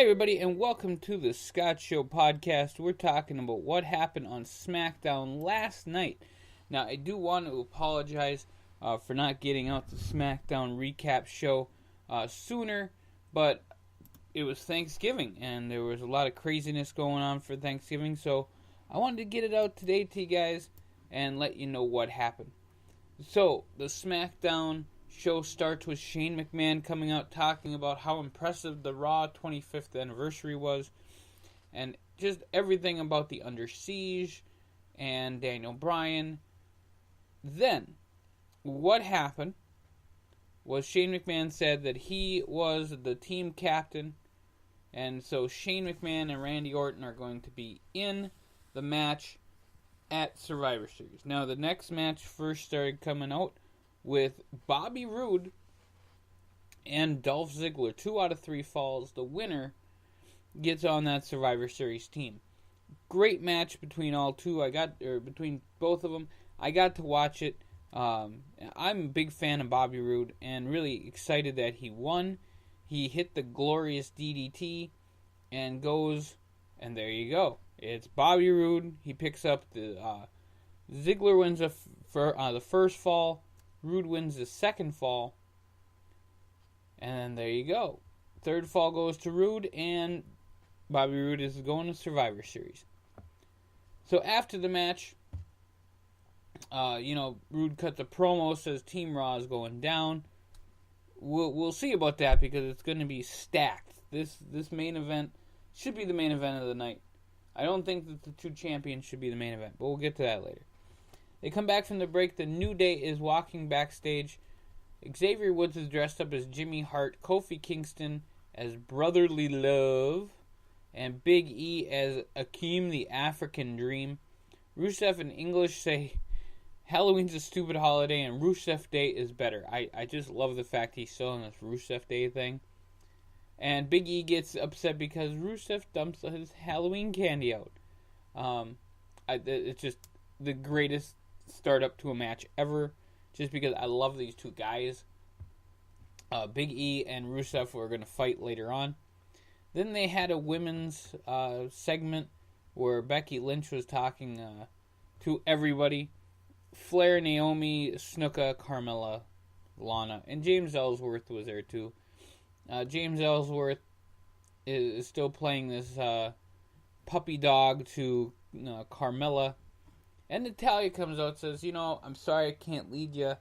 everybody, and welcome to the Scott Show podcast. We're talking about what happened on SmackDown last night. Now, I do want to apologize for not getting out the SmackDown Recap show sooner, but it was Thanksgiving, and there was a lot of craziness going on for Thanksgiving, so I wanted to get it out today to you guys and let you know what happened. So, the SmackDown show starts with Shane McMahon coming out talking about how impressive the Raw 25th anniversary was, and just everything about the Under Siege and Daniel Bryan. Then, what happened was Shane McMahon said that he was the team captain, and so Shane McMahon and Randy Orton are going to be in the match at Survivor Series. Now, the next match first started coming out with Bobby Roode and Dolph Ziggler. 2 out of 3 falls. The winner gets on that Survivor Series team. Great match between between both of them. I got to watch it. I'm a big fan of Bobby Roode and really excited that he won. He hit the glorious DDT and goes, and there you go. It's Bobby Roode. He picks up the Ziggler wins the first fall. Roode wins the second fall. And there you go. Third fall goes to Roode, and Bobby Roode is going to Survivor Series. So after the match, Roode cuts a promo, says Team Raw is going down. We'll see about that because it's going to be stacked. This main event should be the main event of the night. I don't think that the 2 champions should be the main event, but we'll get to that later. They come back from the break. The New Day is walking backstage. Xavier Woods is dressed up as Jimmy Hart, Kofi Kingston as Brotherly Love, and Big E as Akeem the African Dream. Rusev and English say Halloween's a stupid holiday and Rusev Day is better. I just love the fact he's still on this Rusev Day thing. And Big E gets upset because Rusev dumps his Halloween candy out. It's just the greatest start-up to a match ever, just because I love these 2 guys. Big E and Rusev were going to fight later on. Then they had a women's segment where Becky Lynch was talking to everybody. Flair, Naomi, Snuka, Carmella, Lana, and James Ellsworth was there too. James Ellsworth is still playing this puppy dog to Carmella. And Natalya comes out and says, I'm sorry I can't lead you.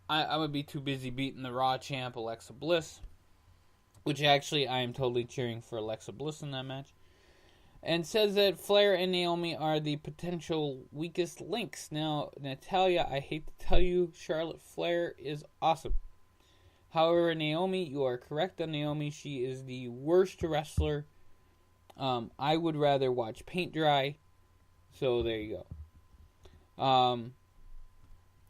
I would be too busy beating the Raw champ, Alexa Bliss. Which actually, I am totally cheering for Alexa Bliss in that match. And says that Flair and Naomi are the potential weakest links. Now, Natalya, I hate to tell you, Charlotte Flair is awesome. However, Naomi, you are correct on Naomi. She is the worst wrestler. I would rather watch paint dry. So there you go.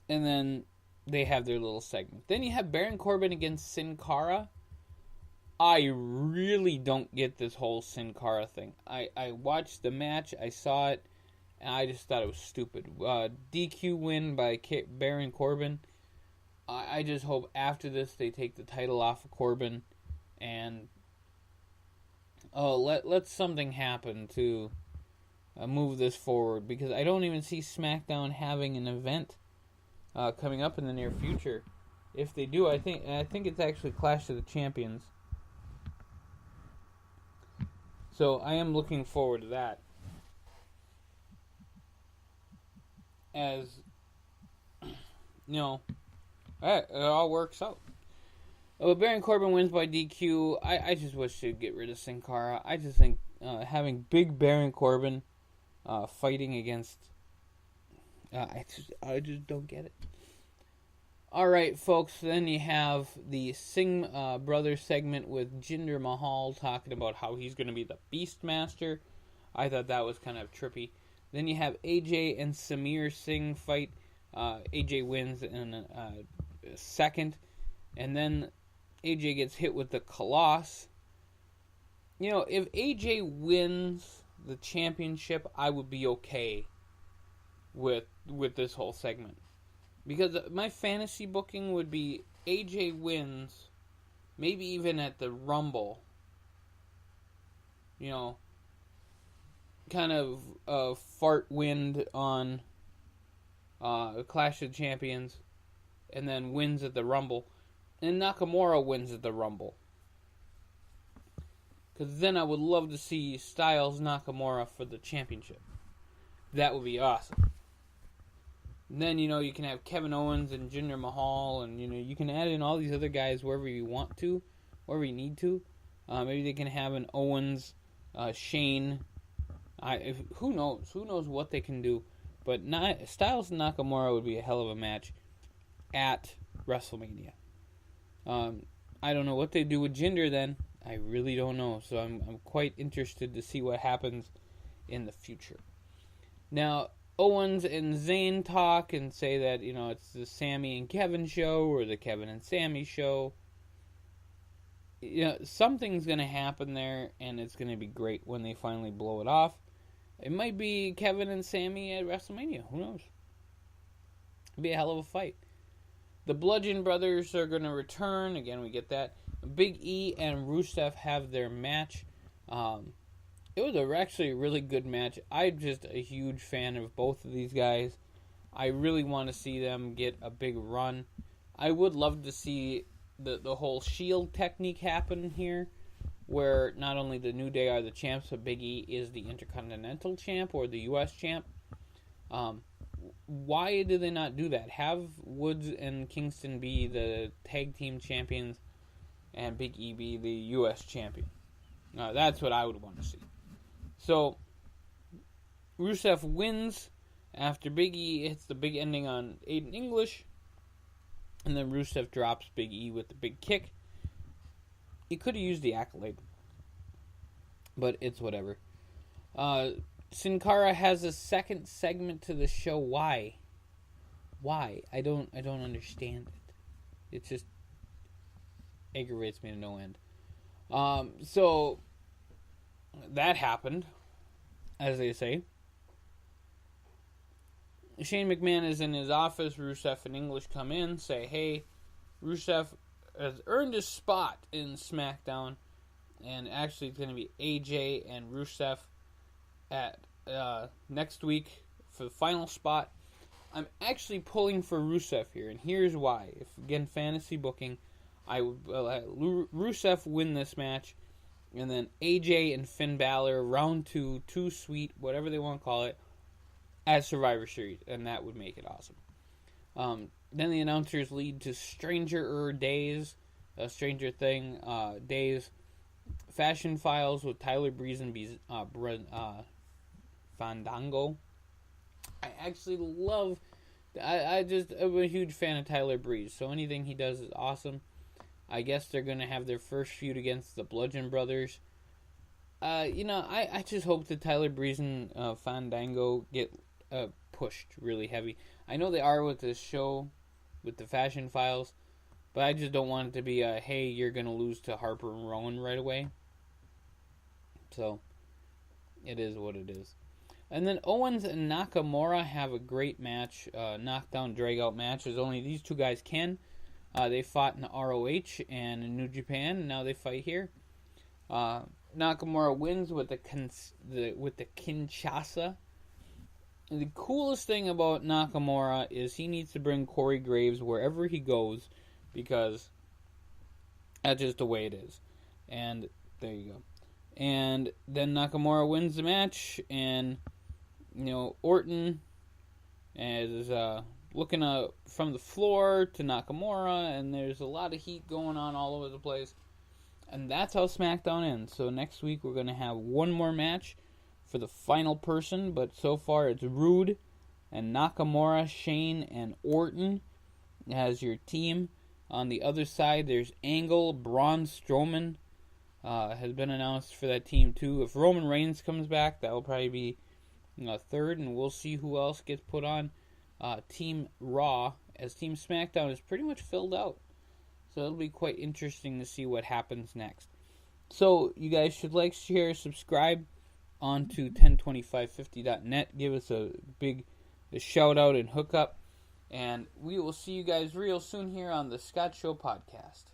And then they have their little segment. Then you have Baron Corbin against Sin Cara. I really don't get this whole Sin Cara thing. I watched the match, I saw it, and I just thought it was stupid. DQ win by Baron Corbin. I just hope after this they take the title off of Corbin and let something happen to move this forward, because I don't even see SmackDown having an event coming up in the near future. If they do, I think it's actually Clash of the Champions. So I am looking forward to that. As it all works out. Baron Corbin wins by DQ. I just wish they'd get rid of Sin Cara. I just think having big Baron Corbin fighting against... I just don't get it. Alright, folks, then you have the Singh Brothers segment with Jinder Mahal talking about how he's going to be the Beastmaster. I thought that was kind of trippy. Then you have AJ and Samir Singh fight. AJ wins in a second. And then AJ gets hit with the Colossus. If AJ wins the championship, I would be okay with this whole segment. Because my fantasy booking would be AJ wins, maybe even at the Rumble, kind of fart wind on Clash of Champions, and then wins at the Rumble, and Nakamura wins at the Rumble. Because then I would love to see Styles Nakamura for the championship. That would be awesome. And then, you can have Kevin Owens and Jinder Mahal, and, you can add in all these other guys wherever you want to, wherever you need to. Maybe they can have an Owens, Shane. Who knows? Who knows what they can do? But Styles and Nakamura would be a hell of a match at WrestleMania. I don't know what they do with Jinder then. I really don't know. So I'm quite interested to see what happens in the future. Now, Owens and Zayn talk and say that, it's the Sammy and Kevin show or the Kevin and Sammy show. Something's going to happen there, and it's going to be great when they finally blow it off. It might be Kevin and Sammy at WrestleMania. Who knows? It'll be a hell of a fight. The Bludgeon Brothers are going to return. Again, we get that. Big E and Rusev have their match. It was actually a really good match. I'm just a huge fan of both of these guys. I really want to see them get a big run. I would love to see the whole Shield technique happen here, where not only the New Day are the champs, but Big E is the Intercontinental champ or the U.S. champ. Why do they not do that? Have Woods and Kingston be the tag team champions and Big E be the U.S. champion. That's what I would want to see. So, Rusev wins after Big E hits the big ending on Aiden English. And then Rusev drops Big E with the big kick. He could have used the accolade, but it's whatever. Sin Cara has a second segment to the show. Why? I don't understand it. It just aggravates me to no end. So that happened, as they say. Shane McMahon is in his office. Rusev and English come in, say, hey, Rusev has earned his spot in SmackDown, and actually it's going to be AJ and Rusev at next week for the final spot. I'm actually pulling for Rusev here, and here's why. If, again, fantasy booking, I would let Rusev win this match, and then AJ and Finn Balor, round 2, too sweet, whatever they want to call it, as Survivor Series, and that would make it awesome. Then the announcers lead to Stranger Days, Days, Fashion Files with Tyler Breeze and Fandango. I actually love, I'm a huge fan of Tyler Breeze, so anything he does is awesome. I guess they're going to have their first feud against the Bludgeon Brothers. I just hope that Tyler Breeze and Fandango get pushed really heavy. I know they are with this show, with the Fashion Files, but I just don't want it to be a, hey, you're going to lose to Harper and Rowan right away. So, it is what it is. And then Owens and Nakamura have a great match, knockdown, drag-out match, as only these two guys can. They fought in ROH and in New Japan, and now they fight here. Nakamura wins with the Kinshasa. And the coolest thing about Nakamura is he needs to bring Corey Graves wherever he goes, because that's just the way it is. And there you go. And then Nakamura wins the match, and Orton is looking from the floor to Nakamura, and there's a lot of heat going on all over the place. And that's how SmackDown ends. So next week we're going to have one more match for the final person, but so far it's Rude and Nakamura, Shane, and Orton as your team. On the other side, there's Angle, Braun Strowman has been announced for that team too. If Roman Reigns comes back, that will probably be third, and we'll see who else gets put on Team Raw, as Team SmackDown is pretty much filled out. So it'll be quite interesting to see what happens next. So you guys should like, share, subscribe onto 102550.net. Give us a big shout out and hook up. And we will see you guys real soon here on the Scott Show Podcast.